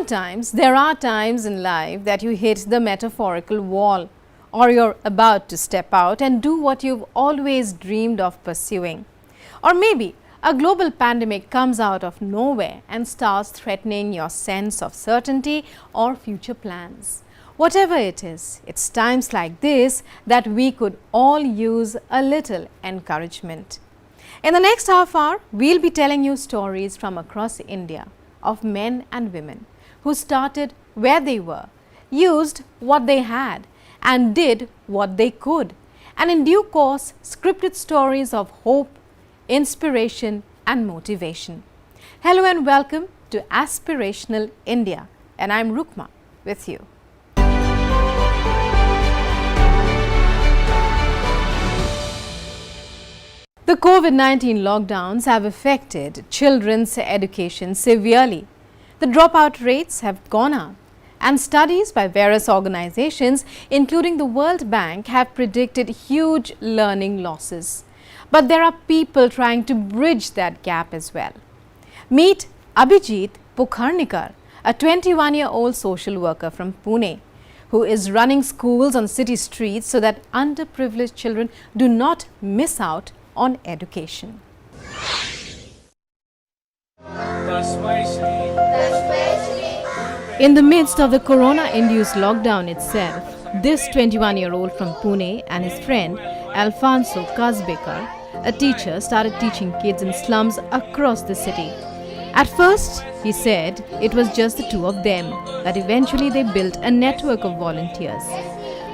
Sometimes there are times in life that you hit the metaphorical wall, or you're about to step out and do what you've always dreamed of pursuing. Or maybe a global pandemic comes out of nowhere and starts threatening your sense of certainty or future plans. Whatever it is, it's times like this that we could all use a little encouragement. In the next half hour, we'll be telling you stories from across India of men and women who started where they were, used what they had, and did what they could. And in due course, scripted stories of hope, inspiration, and motivation. Hello and welcome to Aspirational India, and I'm Rukma with you. The COVID-19 lockdowns have affected children's education severely. The dropout rates have gone up, and studies by various organizations, including the World Bank, have predicted huge learning losses. But there are people trying to bridge that gap as well. Meet Abhijit Pokharnikar, a 21-year-old social worker from Pune, who is running schools on city streets so that underprivileged children do not miss out on education. In the midst of the corona-induced lockdown itself, this 21-year-old from Pune and his friend Alfonso Kazbekar, a teacher, started teaching kids in slums across the city. At first, he said it was just the two of them, but eventually they built a network of volunteers.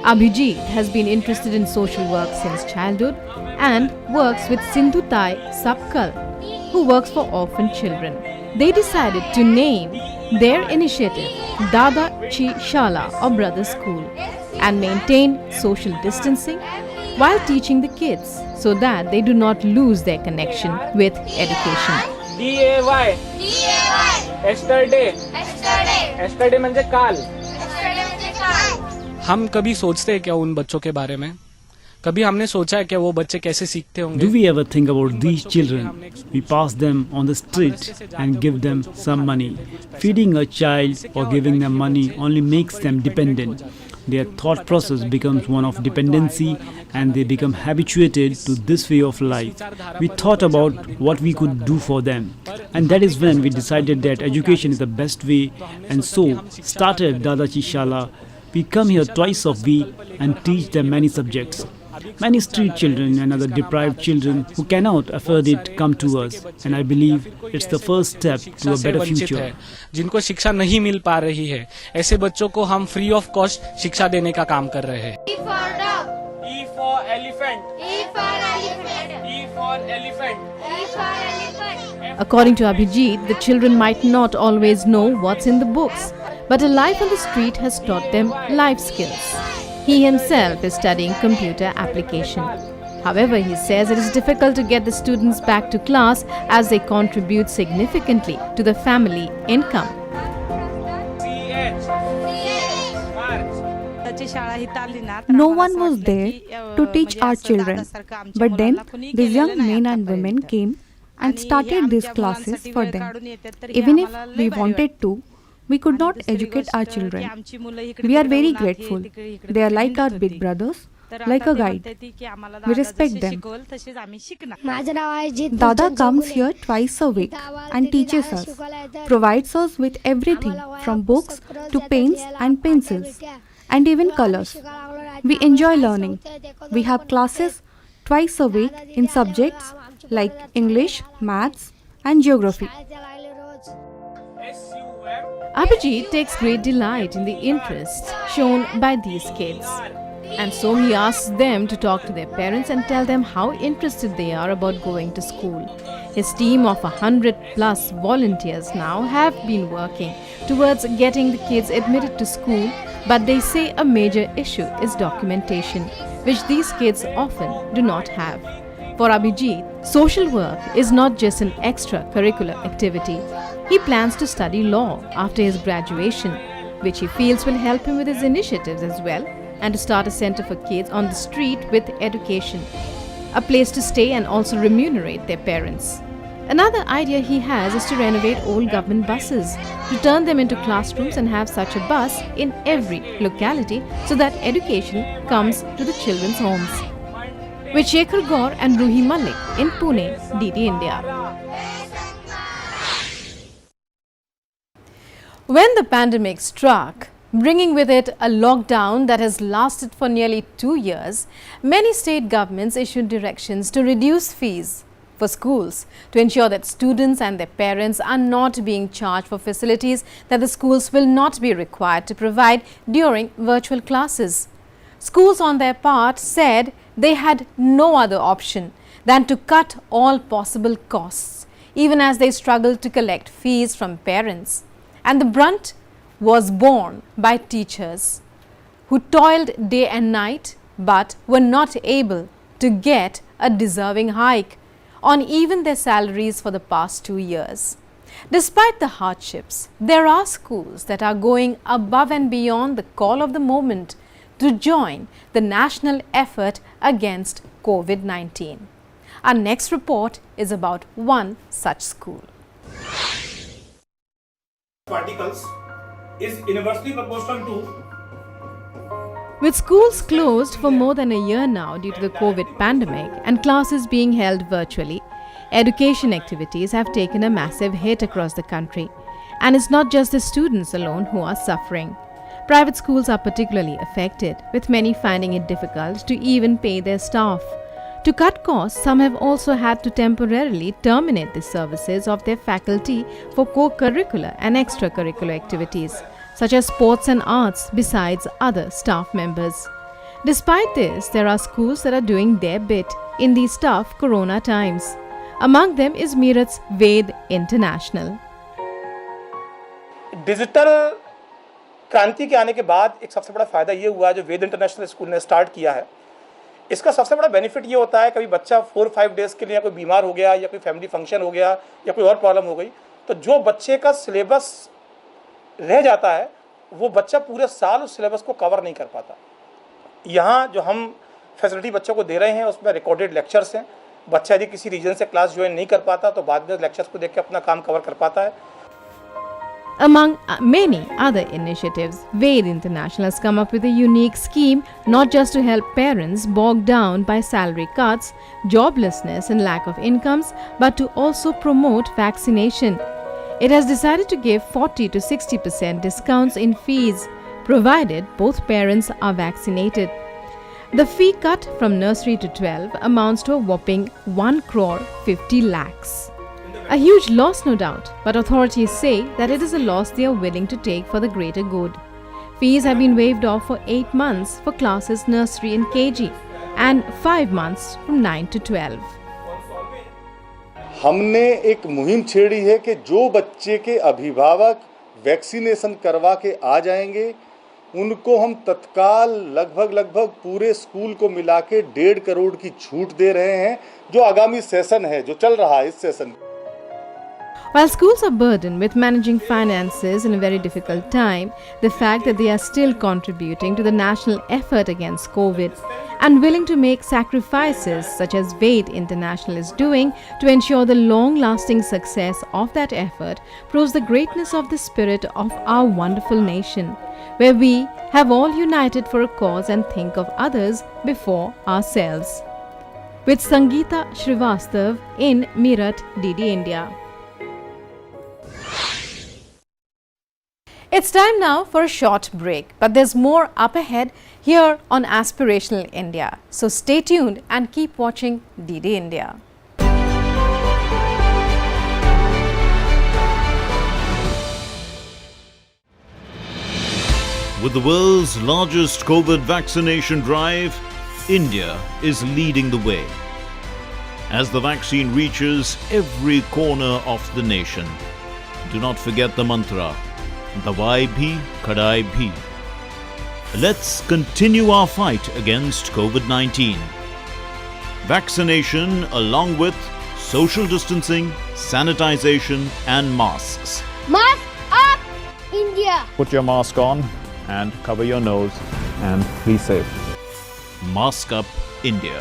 Abhijit has been interested in social work since childhood and works with Sindhutai Sapkal, who works for orphan children. They decided to name their initiative Dada Chi Shala, or Brother School, and maintain social distancing while teaching the kids so that they do not lose their connection with education. DAY yesterday म्हणजे काल. हम कभी सोचते हैं क्या उन बच्चों के बारे में? कभी हमने सोचा है क्या वो बच्चे कैसे सीखते होंगे? Do we ever think about these children? We pass them on the street and give them some money. Feeding a child or giving them money only makes them dependent. Their thought process becomes one of dependency and they become habituated to this way of life. We thought about what we could do for them, and that is when we decided that education is the best way, and so started Dadachi Shala. We come here twice a week and teach them many subjects. Many street children and other deprived children who cannot afford it come to us, and I believe it's the first step to a better future. जिनको शिक्षा नहीं मिल पा रही है, ऐसे बच्चों को हम फ्री ऑफ कॉस्ट शिक्षा देने का काम कर रहे हैं. E for dog. E for elephant. E for elephant. E for elephant. E for elephant. According to Abhijit, the children might not always know what's in the books, but a life on the street has taught them life skills. He himself is studying computer application. However, he says it is difficult to get the students back to class as they contribute significantly to the family income. No one was there to teach our children, but then these young men and women came and started these classes for them. Even if we wanted to, we could not educate our children. We are very grateful. They are like our big brothers, like a guide. We respect them. Dada comes here twice a week and teaches us, provides us with everything from books to pens and pencils, and even colors. We enjoy learning. We have classes twice a week in subjects like English, Maths, and Geography. Abhijit takes great delight in the interest shown by these kids. And so he asks them to talk to their parents and tell them how interested they are about going to school. His team of 100+ volunteers now have been working towards getting the kids admitted to school, but they say a major issue is documentation, which these kids often do not have. For Abhijit, social work is not just an extracurricular activity. He plans to study law after his graduation, which he feels will help him with his initiatives as well, and to start a center for kids on the street with education, a place to stay and also remunerate their parents. Another idea he has is to renovate old government buses, to turn them into classrooms and have such a bus in every locality so that education comes to the children's homes. With Shekhar Gaur and Ruhi Malik in Pune, DD India. When the pandemic struck, bringing with it a lockdown that has lasted for nearly 2 years, many state governments issued directions to reduce fees for schools to ensure that students and their parents are not being charged for facilities that the schools will not be required to provide during virtual classes. Schools on their part said they had no other option than to cut all possible costs, even as they struggled to collect fees from parents. And the brunt was borne by teachers who toiled day and night but were not able to get a deserving hike on even their salaries for the past 2 years. Despite the hardships, there are schools that are going above and beyond the call of the moment to join the national effort against COVID-19. Our next report is about one such school. Particles is inversely proportional to. With schools closed for more than a year now due to the COVID pandemic and classes being held virtually, education activities have taken a massive hit across the country. And it's not just the students alone who are suffering. Private schools are particularly affected, with many finding it difficult to even pay their staff. To cut costs, some have also had to temporarily terminate the services of their faculty for co-curricular and extracurricular activities, such as sports and arts, besides other staff members. Despite this, there are schools that are doing their bit in these tough corona times. Among them is Meerut's Ved International. Digital क्रांति के आने के बाद एक सबसे बड़ा फ़ायदा ये हुआ जो वेद इंटरनेशनल स्कूल ने स्टार्ट किया है। इसका सबसे बड़ा बेनिफिट ये होता है, कभी बच्चा 4-5 डेज़ के लिए कोई बीमार हो गया या कोई फैमिली फंक्शन हो गया या कोई और प्रॉब्लम हो गई, तो जो बच्चे का सिलेबस रह जाता है वो बच्चा पूरे साल उस सिलेबस को कवर नहीं कर पाता। यहाँ जो हम फैसिलिटी बच्चों को दे रहे हैं उसमें रिकॉर्डेड लेक्चर्स हैं। बच्चा यदि किसी रीजन से क्लास ज्वाइन नहीं कर पाता तो बाद में लेक्चर्स को देख के अपना काम कवर कर पाता है। Among many other initiatives, Ved International has come up with a unique scheme not just to help parents bogged down by salary cuts, joblessness and lack of incomes, but to also promote vaccination. It has decided to give 40 to 60% discounts in fees, provided both parents are vaccinated. The fee cut from nursery to 12 amounts to a whopping 1 crore 50 lakhs. A huge loss, no doubt, but authorities say that it is a loss they are willing to take for the greater good. Fees have been waived off for 8 months for classes nursery and KG and 5 months from 9 to 12. हमने एक मुहिम छेड़ी है कि जो बच्चे के अभिभावक वैक्सीनेशन करवा के आ जाएंगे उनको हम तत्काल लगभग पूरे स्कूल को मिला के 1.5 करोड़ की छूट दे रहे हैं, जो आगामी सेशन है जो चल रहा है इस session. While schools are burdened with managing finances in a very difficult time, the fact that they are still contributing to the national effort against COVID and willing to make sacrifices such as Ved International is doing to ensure the long-lasting success of that effort proves the greatness of the spirit of our wonderful nation, where we have all united for a cause and think of others before ourselves. With Sangeeta Srivastav in Meerut, DD India. It's time now for a short break, but there's more up ahead here on Aspirational India. So stay tuned and keep watching DD India. With the world's largest COVID vaccination drive, India is leading the way. As the vaccine reaches every corner of the nation, do not forget the mantra, Dawai bhi, Kadai bhi. Let's continue our fight against COVID-19. Vaccination along with social distancing, sanitization and masks. Mask up, India! Put your mask on and cover your nose and be safe. Mask Up India.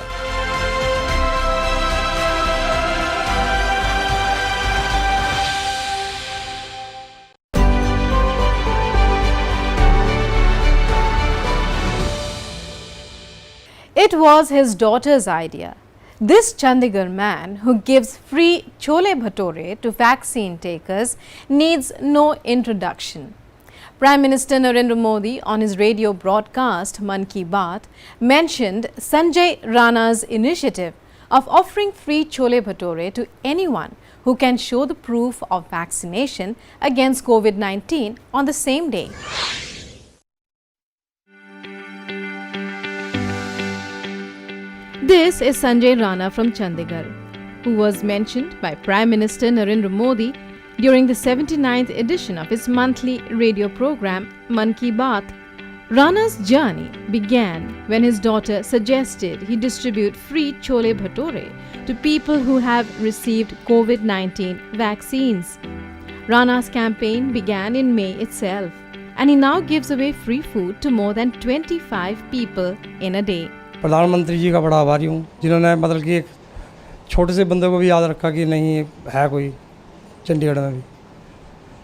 It was his daughter's idea. This Chandigarh man who gives free chole bhature to vaccine takers needs no introduction. Prime Minister Narendra Modi on his radio broadcast Mann Ki Baat mentioned Sanjay Rana's initiative of offering free chole bhature to anyone who can show the proof of vaccination against COVID-19 on the same day. This is Sanjay Rana from Chandigarh, who was mentioned by Prime Minister Narendra Modi during the 79th edition of his monthly radio program Mann Ki Baat. Rana's journey began when his daughter suggested he distribute free chole bhature to people who have received COVID-19 vaccines. Rana's campaign began in May itself, and he now gives away free food to more than 25 people in a day. प्रधानमंत्री जी का बड़ा आभारी हूँ, जिन्होंने मतलब कि एक छोटे से बंदे को भी याद रखा कि नहीं है कोई चंडीगढ़ में भी,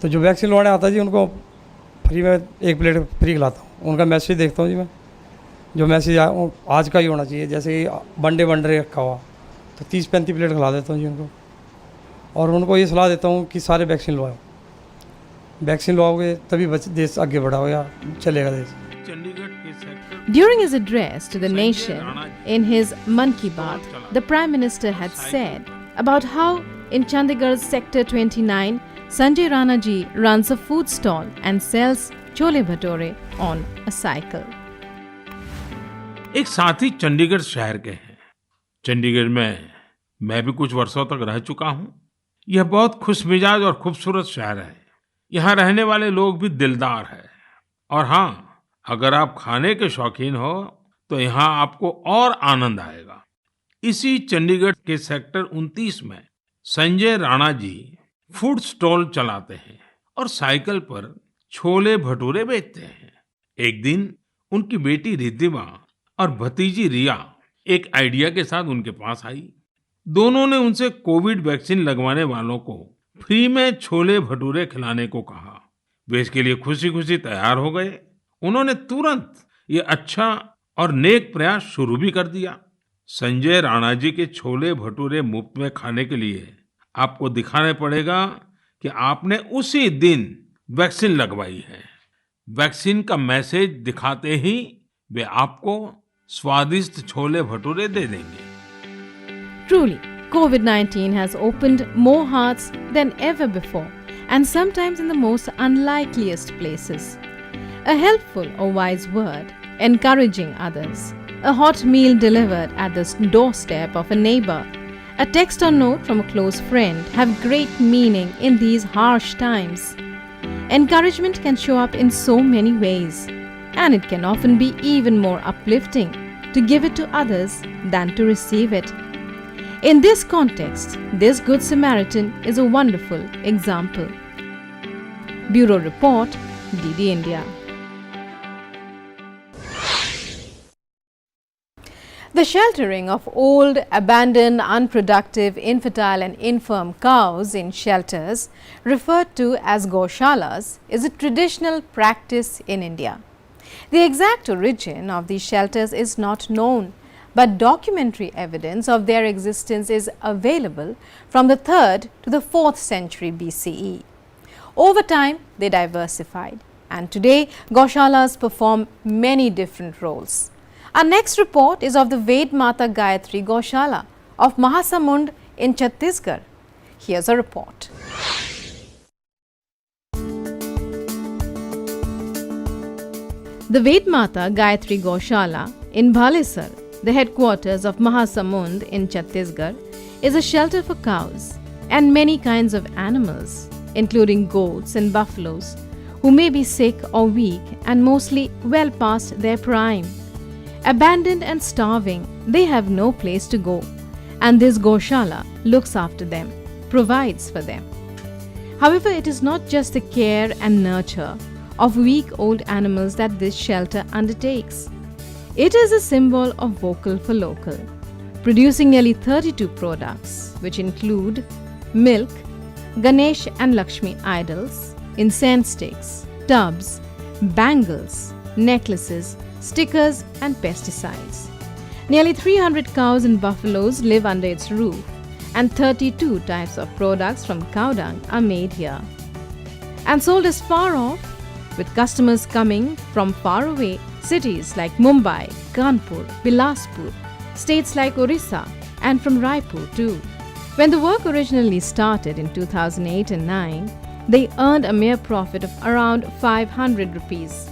तो जो वैक्सीन लगवाने आता है जी उनको फ्री में एक प्लेट फ्री खिलाता हूँ। उनका मैसेज देखता हूँ जी मैं, जो मैसेज आज का ही होना चाहिए, जैसे कि बंडे रखा हुआ तो 30-35 प्लेट खिला देता हूँ जी उनको, और उनको ये सलाह देता हूँ कि सारे वैक्सीन लगवाओ, वैक्सीन लगवाओगे तभी देश आगे बढ़ाओ, चलेगा देश। During his address to the nation in his Mann Ki Baat, the Prime Minister had said about how in Chandigarh's Sector 29, Sanjay Rana ji runs a food stall and sells chole bhature on a cycle. एक साथी चंडीगढ़ शहर के हैं। चंडीगढ़ में मैं भी कुछ वर्षों तक रह चुका हूं। यह बहुत खुशमिजाज और खूबसूरत शहर है। यहाँ रहने वाले लोग भी दिलदार हैं। और हाँ, अगर आप खाने के शौकीन हो तो यहाँ आपको और आनंद आएगा। इसी चंडीगढ़ के सेक्टर 29 में संजय राणा जी फूड स्टॉल चलाते हैं और साइकिल पर छोले भटूरे बेचते हैं। एक दिन उनकी बेटी रिद्धिमा और भतीजी रिया एक आइडिया के साथ उनके पास आई। दोनों ने उनसे कोविड वैक्सीन लगवाने वालों को फ्री में छोले भटूरे खिलाने को कहा। वे इसके लिए खुशी खुशी तैयार हो गए। उन्होंने तुरंत ये अच्छा और नेक प्रयास शुरू भी कर दिया। संजय राणा जी के छोले भटूरे मुफ्त में खाने के लिए आपको दिखाने पड़ेगा कि आपने उसी दिन वैक्सीन लगवाई है। वैक्सीन का मैसेज दिखाते ही वे आपको स्वादिष्ट छोले भटूरे दे देंगे। Truly, COVID-19 has opened more hearts than ever before, and sometimes in the most unlikeliest places. A helpful or wise word, encouraging others, a hot meal delivered at the doorstep of a neighbor, a text or note from a close friend have great meaning in these harsh times. Encouragement can show up in so many ways, and it can often be even more uplifting to give it to others than to receive it. In this context, this Good Samaritan is a wonderful example. Bureau Report, DD India. The sheltering of old, abandoned, unproductive, infertile and infirm cows in shelters, referred to as gaushalas, is a traditional practice in India. The exact origin of these shelters is not known, but documentary evidence of their existence is available from the 3rd to the 4th century BCE. Over time, they diversified, and today gaushalas perform many different roles. Our next report is of the Ved Mata Gayatri Gaushala of Mahasamund in Chhattisgarh. Here's a report. The Ved Mata Gayatri Gaushala in Bhalesar, the headquarters of Mahasamund in Chhattisgarh, is a shelter for cows and many kinds of animals, including goats and buffaloes, who may be sick or weak and mostly well past their prime. Abandoned and starving, they have no place to go, and this Gaushala looks after them, provides for them. However, it is not just the care and nurture of weak old animals that this shelter undertakes. It is a symbol of vocal for local, producing nearly 32 products, which include milk, Ganesh and Lakshmi idols, incense sticks, tubs, bangles, necklaces, stickers and pesticides. Nearly 300 cows and buffaloes live under its roof, and 32 types of products from cow dung are made here and sold as far off, with customers coming from faraway cities like Mumbai, Kanpur, Bilaspur, states like Orissa, and from Raipur too. When the work originally started in 2008 and 9, they earned a mere profit of around 500 rupees.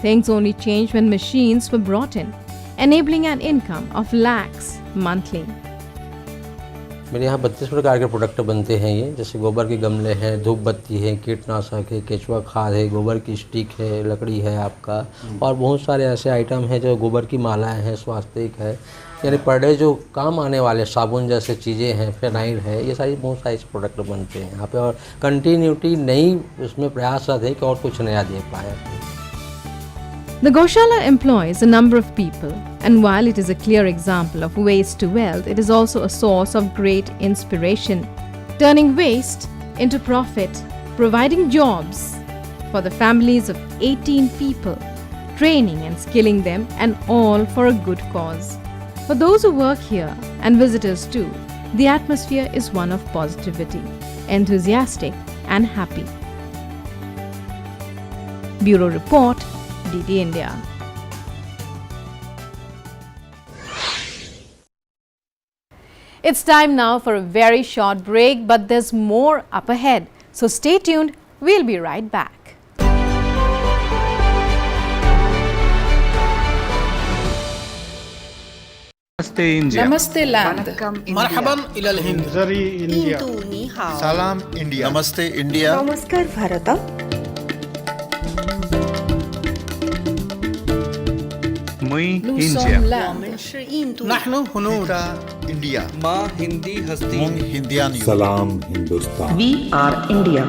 Things only changed when machines were brought in, enabling an income of lakhs monthly. मेरे यहाँ 32 प्रकार के product बनते हैं ये, जैसे गोबर के गमले हैं, धूप बत्ती है, कीटनाशक है, केचुआ खाद है, गोबर की स्टिक है, लकड़ी है आपका, और बहुत सारे ऐसे आइटम हैं जो गोबर की मालाएं हैं, स्वास्तिक है, यानी पर डे जो काम आने वाले साबुन जैसे चीज़ें हैं, फिनाइल है, ये सारी बहुत सारे प्रोडक्ट बनते हैं यहाँ पे, और कंटिन्यूटी नई उसमें प्रयासरत है कि और कुछ नया दे पाए. The Goshala employs a number of people, and while it is a clear example of waste to wealth, it is also a source of great inspiration, turning waste into profit, providing jobs for the families of 18 people, training and skilling them, and all for a good cause. For those who work here and visitors too, the atmosphere is one of positivity, enthusiastic and happy. Bureau Report, DD India. It's time now for a very short break, but there's more up ahead. So stay tuned, we'll be right back. Namaste India. Namaste land. Marhaban ilal Hind. India. Salam India. Namaste India. Namaskar Bharata. Muy India. Nahnu Hunud. India. Ma Hindi Hasti. Mung Hindian. Salam Hindustan. We are India.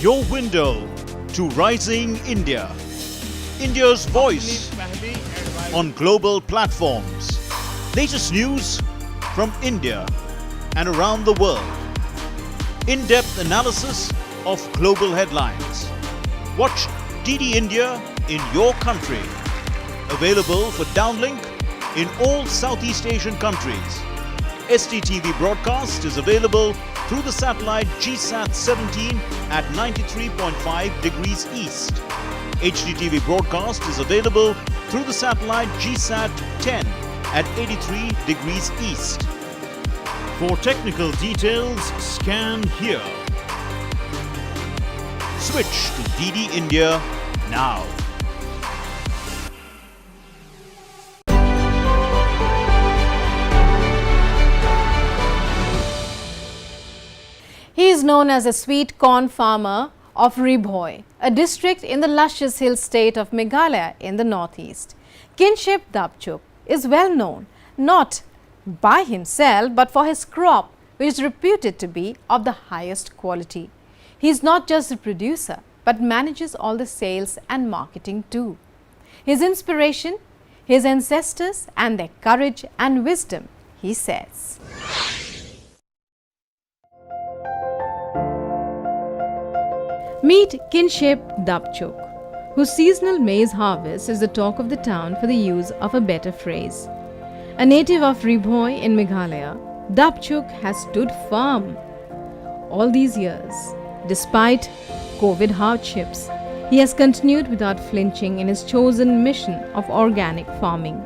Your window to rising India. India's voice on global platforms. Latest news from India and around the world. In-depth analysis of global headlines. Watch DD India in your country. Available for downlink in all Southeast Asian countries. STTV broadcast is available through the satellite GSAT 17 at 93.5 degrees east. HDTV broadcast is available through the satellite GSAT 10 at 83 degrees east. For technical details, scan here. Switch to DD India now. He is known as a sweet corn farmer of Ribhoi, a district in the luscious hill state of Meghalaya in the northeast. Kinship Dabchuk is well known not by himself but for his crop, which is reputed to be of the highest quality. He is not just a producer but manages all the sales and marketing too. His inspiration, his ancestors and their courage and wisdom, he says. Meet Kinship Dabchuk, whose seasonal maize harvest is the talk of the town for the use of a better phrase. A native of Ribhoi in Meghalaya, Dabchuk has stood firm all these years. Despite COVID hardships, he has continued without flinching in his chosen mission of organic farming.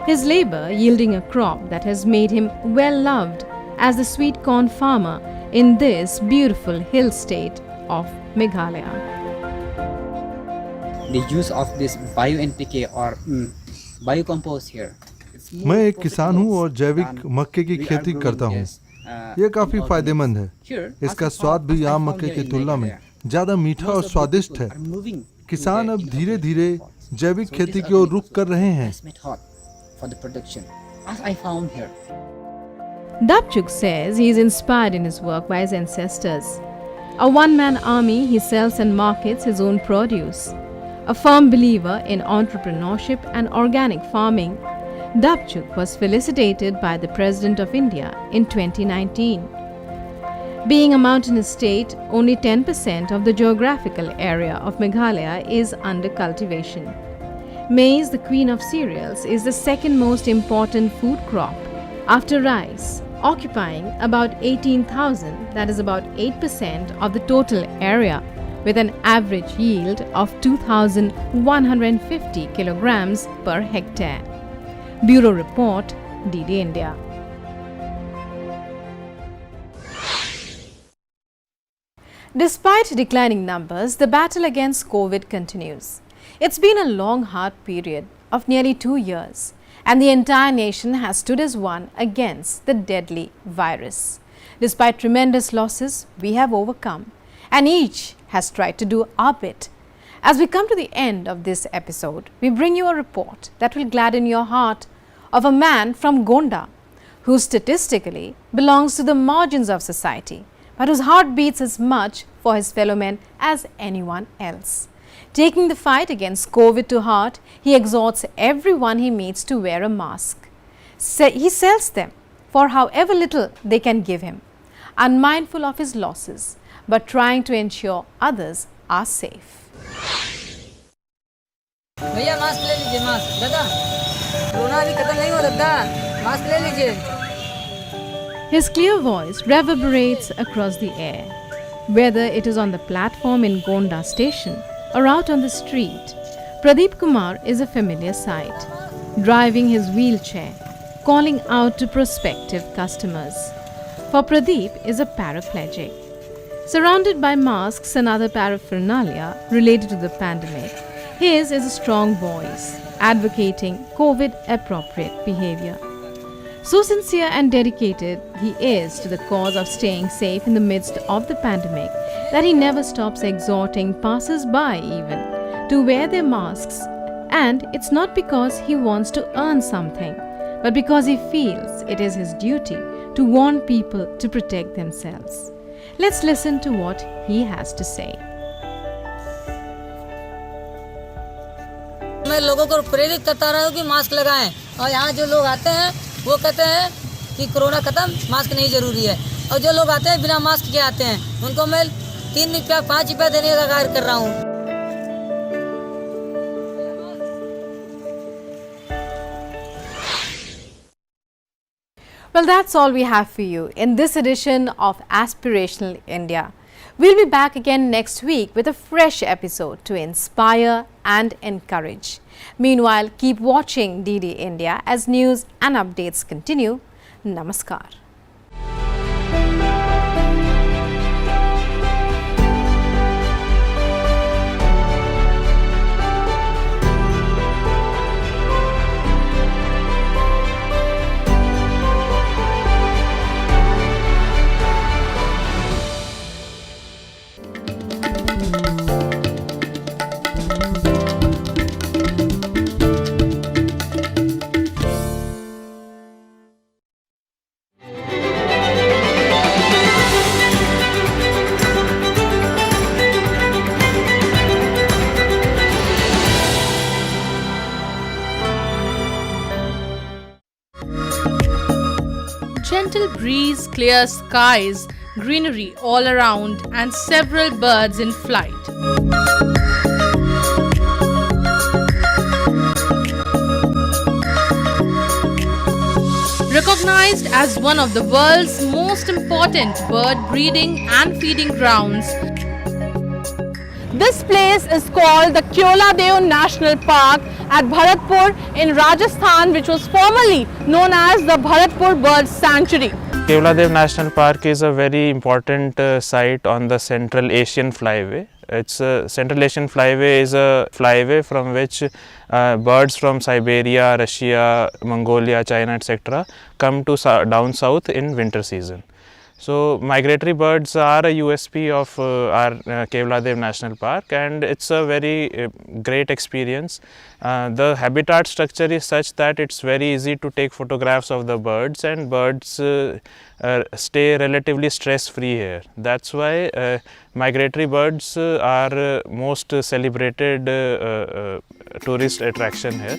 His labor yielding a crop that has made him well loved as the sweet corn farmer in this beautiful hill state of Meghalaya. The use of this bio NPK or biocompost here. मैं एक किसान हूँ और जैविक मक्के की खेती करता हूँ. ये काफी फायदेमंद है। इसका स्वाद भी आम मक्के की तुलना में ज्यादा मीठा और स्वादिष्ट है। किसान अब धीरे धीरे जैविक खेती की ओर रुख कर रहे हैं। Dabchuk says he is inspired in his work by his ancestors. A one-man army, he sells and markets his own produce. A firm believer in entrepreneurship and organic farming, Dabchuk was felicitated by the President of India in 2019. Being a mountainous state, only 10% of the geographical area of Meghalaya is under cultivation. Maize, the queen of cereals, is the second most important food crop after rice, occupying about 18,000, that is about 8% of the total area, with an average yield of 2,150 kilograms per hectare. Bureau Report, DD India. Despite declining numbers, the battle against COVID continues. It's been a long, hard period of nearly 2 years, and the entire nation has stood as one against the deadly virus. Despite tremendous losses, we have overcome, and each has tried to do our bit. As we come to the end of this episode, we bring you a report that will gladden your heart of a man from Gonda, who statistically belongs to the margins of society, but whose heart beats as much for his fellow men as anyone else. Taking the fight against COVID to heart, he exhorts everyone he meets to wear a mask. He sells them for however little they can give him, unmindful of his losses, but trying to ensure others are safe. भैया mask ले लीजिए, mask दादा, corona अभी खत्म नहीं हो सकता, mask ले लीजिए. His clear voice reverberates across the air, whether it is on the platform in Gonda station or out on the street. Pradeep Kumar is a familiar sight, driving his wheelchair, calling out to prospective customers. For Pradeep is a paraplegic. Surrounded by masks and other paraphernalia related to the pandemic, his is a strong voice advocating COVID-appropriate behavior. So sincere and dedicated he is to the cause of staying safe in the midst of the pandemic that he never stops exhorting passers-by even to wear their masks. And it's not because he wants to earn something, but because he feels it is his duty to warn people to protect themselves. Let's listen to what he has to say. मैं लोगों को प्रेरित करता रहा हूँ कि mask लगाएं, और यहाँ जो लोग आते हैं वो कहते हैं कि कोरोना खत्म, मास्क नहीं जरूरी है, और जो लोग आते हैं बिना मास्क के आते हैं उनको मैं 3 रुपया 5 रुपया देने का कार्य कर रहा हूँ. Well, that's all we have for you in this edition of Aspirational India. We'll be back again next week with a fresh episode to inspire and encourage. Meanwhile, keep watching DD India as news and updates continue. Namaskar. Gentle breeze, clear skies, greenery all around, and several birds in flight. Recognized as one of the world's most important bird breeding and feeding grounds, this place is called the Keoladeo National Park at Bharatpur in Rajasthan, which was formerly known as the Bharatpur Bird Sanctuary. Keoladeo National Park is a very important site on the Central Asian Flyway. Central Asian Flyway is a flyway from which birds from Siberia, Russia, Mongolia, China, etc. come to down south in winter season. So migratory birds are a USP of our Kevladev National Park, and it's a very great experience. The habitat structure is such that it's very easy to take photographs of the birds, and birds stay relatively stress free here. That's why migratory birds are most celebrated tourist attraction here.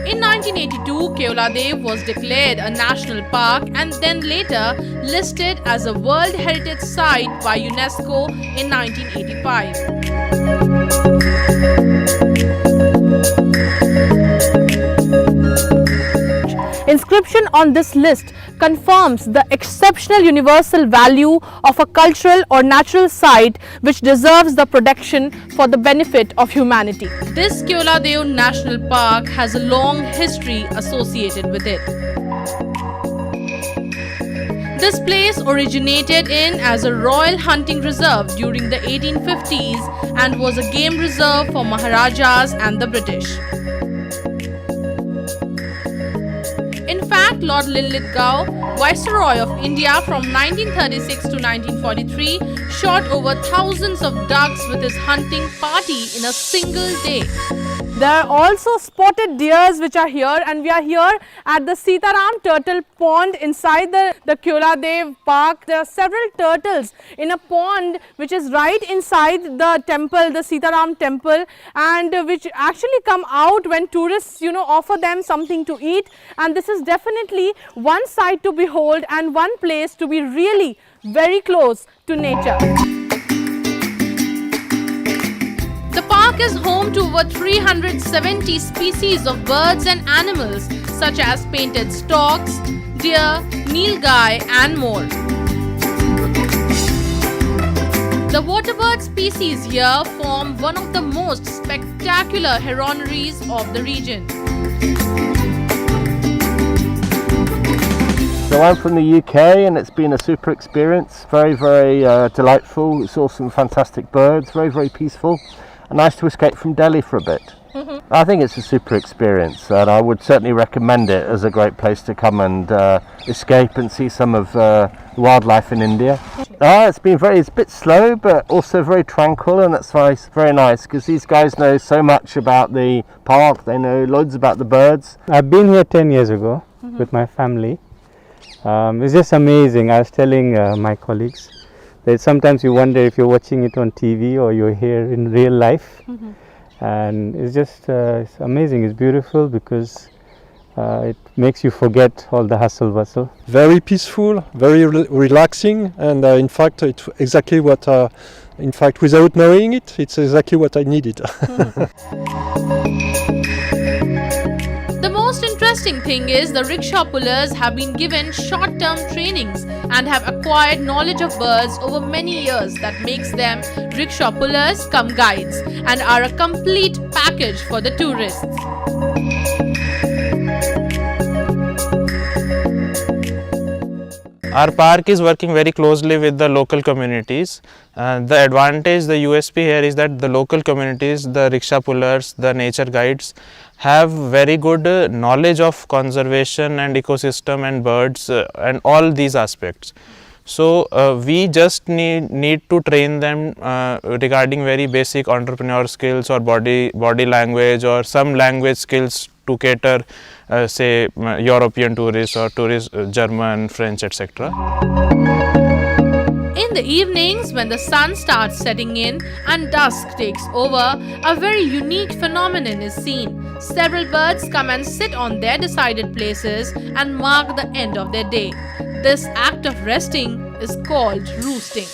In 1982, Kevladev was declared a national park and then later listed as a World Heritage Site by UNESCO in 1985. Inscription on this list confirms the exceptional universal value of a cultural or natural site which deserves the protection for the benefit of humanity. This Kevladev National Park has a long history associated with it. This place originated in as a royal hunting reserve during the 1850s and was a game reserve for Maharajas and the British. In fact, Lord Linlithgow, Viceroy of India from 1936 to 1943, shot over thousands of ducks with his hunting party in a single day. There are also spotted deers which are here, and we are here at the Sitaram Turtle Pond inside the Kevladev Park. There are several turtles in a pond which is right inside the temple, the Sitaram temple, and which actually come out when tourists, offer them something to eat. And this is definitely one sight to behold and one place to be really very close to nature. The park is home to over 370 species of birds and animals such as painted storks, deer, nilgai and more. The waterbird species here form one of the most spectacular heronaries of the region. So I'm from the UK and it's been a super experience, very, very delightful. We saw some fantastic birds, very, very peaceful. Nice to escape from Delhi for a bit. I think it's a super experience and I would certainly recommend it as a great place to come and escape and see some of the wildlife in India. It's a bit slow but also very tranquil, and that's why it's very nice because these guys know so much about the park, they know loads about the birds. I've been here 10 years ago with my family. It's just amazing. I was telling my colleagues that sometimes you wonder if you're watching it on TV or you're here in real life. And it's just it's amazing. It's beautiful because it makes you forget all the hustle bustle. Very peaceful, very relaxing, and in fact it's exactly what without knowing it, it's exactly what I needed. The most interesting thing is the rickshaw pullers have been given short-term trainings and have acquired knowledge of birds over many years that makes them rickshaw pullers cum guides and are a complete package for the tourists. Our park is working very closely with the local communities. The advantage, the USP here is that the local communities, the rickshaw pullers, the nature guides have very good knowledge of conservation and ecosystem and birds and all these aspects. So we just need to train them regarding very basic entrepreneur skills or body language or some language skills to cater say European tourists or tourists German, French, etc. In the evenings, when the sun starts setting in and dusk takes over, a very unique phenomenon is seen. Several birds come and sit on their decided places and mark the end of their day. This act of resting is called roosting.